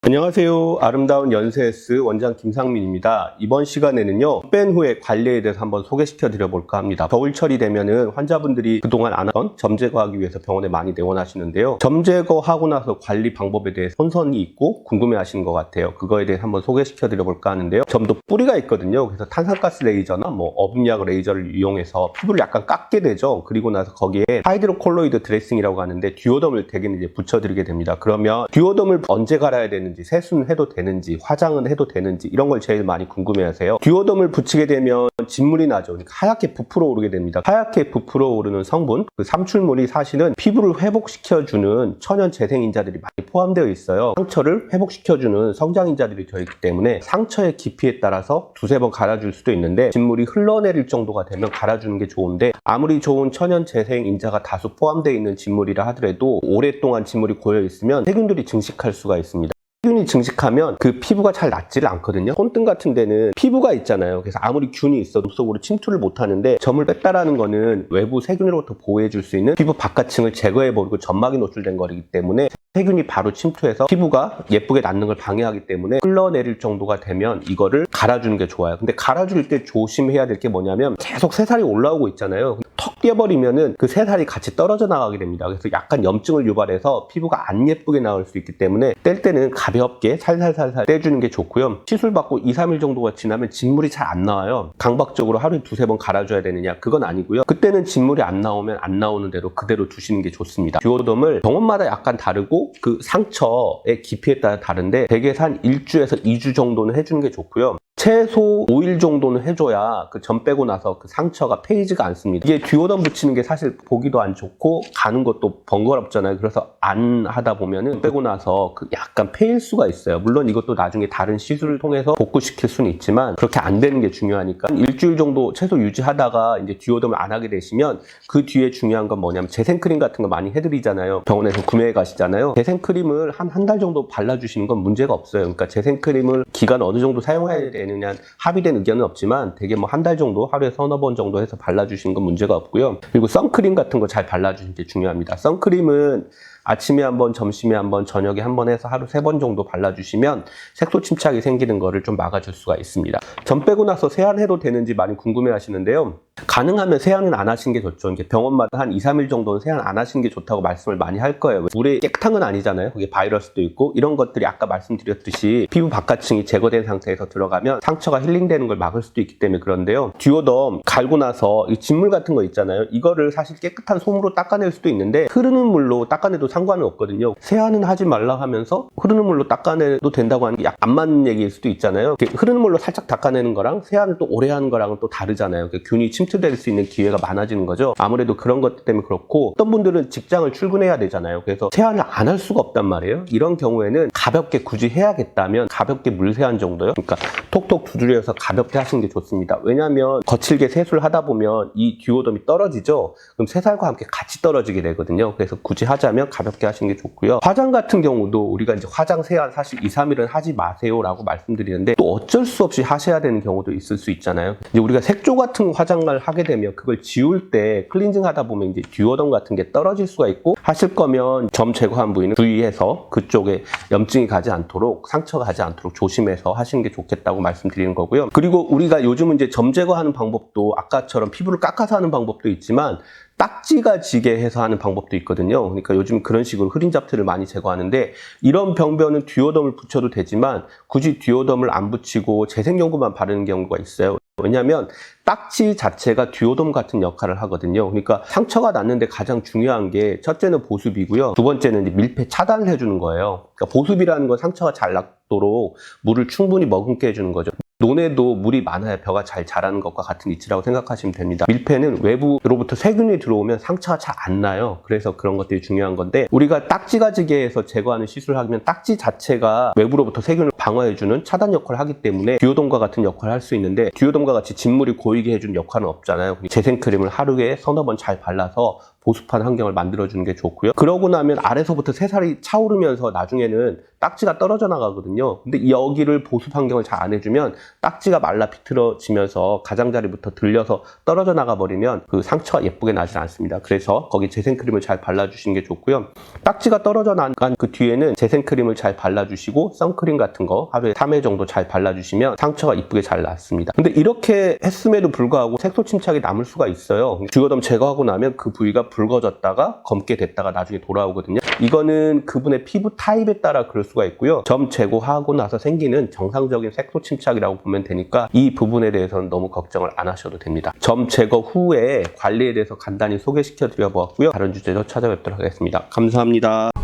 안녕하세요. 아름다운 연세S 원장 김상민입니다. 이번 시간에는요, 뺀 후에 관리에 대해서 한번 소개시켜 드려볼까 합니다. 겨울철이 되면은 환자분들이 그동안 안 하던 점 제거하기 위해서 병원에 많이 내원하시는데요. 점 제거하고 나서 관리 방법에 대해서 혼선이 있고 궁금해 하시는 것 같아요. 그거에 대해서 한번 소개시켜 드려볼까 하는데요. 점도 뿌리가 있거든요. 그래서 탄산가스 레이저나 어분약 레이저를 이용해서 피부를 약간 깎게 되죠. 그리고 나서 거기에 하이드로콜로이드 드레싱이라고 하는데 듀오덤을 대개는 이제 붙여드리게 됩니다. 그러면 듀오덤을 언제 갈아야 되는지, 세수는 해도 되는지, 화장은 해도 되는지 이런 걸 제일 많이 궁금해하세요. 듀오덤을 붙이게 되면 진물이 나죠. 그러니까 하얗게 부풀어 오르게 됩니다. 하얗게 부풀어 오르는 성분, 그 삼출물이 사실은 피부를 회복시켜주는 천연 재생인자들이 많이 포함되어 있어요. 상처를 회복시켜주는 성장인자들이 되어있기 때문에 상처의 깊이에 따라서 두세 번 갈아줄 수도 있는데 진물이 흘러내릴 정도가 되면 갈아주는 게 좋은데, 아무리 좋은 천연 재생인자가 다수 포함되어 있는 진물이라 하더라도 오랫동안 진물이 고여 있으면 세균들이 증식할 수가 있습니다. 세균이 증식하면 그 피부가 잘 낫지를 않거든요. 손등 같은 데는 피부가 있잖아요. 그래서 아무리 균이 있어도 속으로 침투를 못 하는데, 점을 뺐다라는 거는 외부 세균으로부터 보호해 줄 수 있는 피부 바깥층을 제거해버리고 점막이 노출된 거기 때문에 세균이 바로 침투해서 피부가 예쁘게 낫는 걸 방해하기 때문에 흘러내릴 정도가 되면 이거를 갈아주는 게 좋아요. 근데 갈아줄 때 조심해야 될 게 뭐냐면, 계속 새살이 올라오고 있잖아요. 턱 떼버리면은 그 새살이 같이 떨어져 나가게 됩니다. 그래서 약간 염증을 유발해서 피부가 안 예쁘게 나올 수 있기 때문에 뗄 때는 가볍게 살살살살 떼주는 게 좋고요. 시술 받고 2, 3일 정도가 지나면 진물이 잘 안 나와요. 강박적으로 하루에 두세 번 갈아줘야 되느냐, 그건 아니고요. 그때는 진물이 안 나오면 안 나오는 대로 그대로 두시는 게 좋습니다. 듀오덤을 병원마다 약간 다르고 그 상처의 깊이에 따라 다른데, 대개서 한 1주에서 2주 정도는 해주는 게 좋고요. 최소 5일 정도는 해줘야 그 점 빼고 나서 그 상처가 패이지가 않습니다. 이게 듀오덤 붙이는 게 사실 보기도 안 좋고 가는 것도 번거롭잖아요. 그래서 안 하다 보면은 빼고 나서 그 약간 패일 수가 있어요. 물론 이것도 나중에 다른 시술을 통해서 복구시킬 수는 있지만 그렇게 안 되는 게 중요하니까 일주일 정도 최소 유지하다가 이제 듀오덤을 안 하게 되시면, 그 뒤에 중요한 건 뭐냐면 재생크림 같은 거 많이 해드리잖아요. 병원에서 구매해 가시잖아요. 재생크림을 한 달 정도 발라주시는 건 문제가 없어요. 그러니까 재생크림을 기간 어느 정도 사용해야 되느냐 합의된 의견은 없지만 되게 한 달 정도, 하루에 서너 번 정도 해서 발라주시는 건 문제가 없고요. 그리고 선크림 같은 거 잘 발라주시는 게 중요합니다. 선크림은 아침에 한 번, 점심에 한 번, 저녁에 한 번 해서 하루 3번 정도 발라주시면 색소 침착이 생기는 거를 좀 막아줄 수가 있습니다. 점 빼고 나서 세안해도 되는지 많이 궁금해 하시는데요. 가능하면 세안은 안 하시는 게 좋죠. 이게 병원마다 한 2, 3일 정도는 세안 안 하시는 게 좋다고 말씀을 많이 할 거예요. 물에 깨끗한 건 아니잖아요. 거기에 바이러스도 있고 이런 것들이 아까 말씀드렸듯이 피부 바깥층이 제거된 상태에서 들어가면 상처가 힐링되는 걸 막을 수도 있기 때문에 그런데요. 듀오덤 갈고 나서 이 진물 같은 거 있잖아요. 이거를 사실 깨끗한 솜으로 닦아낼 수도 있는데 흐르는 물로 닦아내도 상관은 없거든요. 세안은 하지 말라 하면서 흐르는 물로 닦아내도 된다고 하는 게 안 맞는 얘기일 수도 있잖아요. 흐르는 물로 살짝 닦아내는 거랑 세안을 또 오래 하는 거랑은 또 다르잖아요. 균이 침투될 수 있는 기회가 많아지는 거죠. 아무래도 그런 것 때문에 그렇고, 어떤 분들은 직장을 출근해야 되잖아요. 그래서 세안을 안 할 수가 없단 말이에요. 이런 경우에는 가볍게 굳이 해야겠다면 가볍게 물세안 정도요. 그러니까 톡톡 두드려서 가볍게 하시는 게 좋습니다. 왜냐하면 거칠게 세수를 하다 보면 이 듀오덤이 떨어지죠. 그럼 새살과 함께 같이 떨어지게 되거든요. 그래서 굳이 하자면 가볍게 하시는 게 좋고요. 화장 같은 경우도 우리가 이제 화장 세안 사실 2, 3일은 하지 마세요 라고 말씀드리는데, 또 어쩔 수 없이 하셔야 되는 경우도 있을 수 있잖아요. 이제 우리가 색조 같은 화장을 하게 되면 그걸 지울 때 클렌징 하다 보면 이제 듀오덤 같은 게 떨어질 수가 있고, 하실 거면 점 제거한 부위는 주의해서 그쪽에 염증이 가지 않도록, 상처가 가지 않도록 조심해서 하시는 게 좋겠다고 말씀드리는 거고요. 그리고 우리가 요즘은 이제 점 제거하는 방법도 아까처럼 피부를 깎아서 하는 방법도 있지만 딱지가 지게 해서 하는 방법도 있거든요. 그러니까 요즘 그런 식으로 흐린 잡티를 많이 제거하는데, 이런 병변은 듀오덤을 붙여도 되지만 굳이 듀오덤을 안 붙이고 재생연고만 바르는 경우가 있어요. 왜냐하면 딱지 자체가 듀오덤 같은 역할을 하거든요. 그러니까 상처가 났는데 가장 중요한 게, 첫째는 보습이고요. 두 번째는 이제 밀폐 차단을 해주는 거예요. 그러니까 보습이라는 건 상처가 잘 낫도록 물을 충분히 머금게 해주는 거죠. 논에도 물이 많아야 벼가 잘 자라는 것과 같은 이치라고 생각하시면 됩니다. 밀폐는 외부로부터 세균이 들어오면 상처가 잘 안 나요. 그래서 그런 것들이 중요한 건데, 우리가 딱지가 지게 해서 제거하는 시술을 하면 딱지 자체가 외부로부터 세균을 방어해주는 차단 역할을 하기 때문에 듀오덤과 같은 역할을 할 수 있는데, 듀오덤과 같이 진물이 고이게 해주는 역할은 없잖아요. 재생크림을 하루에 서너 번 잘 발라서 보습한 환경을 만들어주는 게 좋고요. 그러고 나면 아래서부터 새살이 차오르면서 나중에는 딱지가 떨어져 나가거든요. 근데 여기를 보습 환경을 잘 안 해주면 딱지가 말라 비틀어지면서 가장자리부터 들려서 떨어져 나가 버리면 그 상처가 예쁘게 나질 않습니다. 그래서 거기 재생크림을 잘 발라주시는 게 좋고요. 딱지가 떨어져 나간 그 뒤에는 재생크림을 잘 발라주시고 선크림 같은 거 하루에 3회 정도 잘 발라주시면 상처가 이쁘게 잘 낫습니다. 근데 이렇게 했음에도 불구하고 색소 침착이 남을 수가 있어요. 주요점 제거하고 나면 그 부위가 붉어졌다가 검게 됐다가 나중에 돌아오거든요. 이거는 그분의 피부 타입에 따라 그럴 수가 있고요. 점 제거하고 나서 생기는 정상적인 색소 침착이라고 보면 되니까 이 부분에 대해서는 너무 걱정을 안 하셔도 됩니다. 점 제거 후에 관리에 대해서 간단히 소개시켜 드려 보았고요. 다른 주제로 찾아뵙도록 하겠습니다. 감사합니다.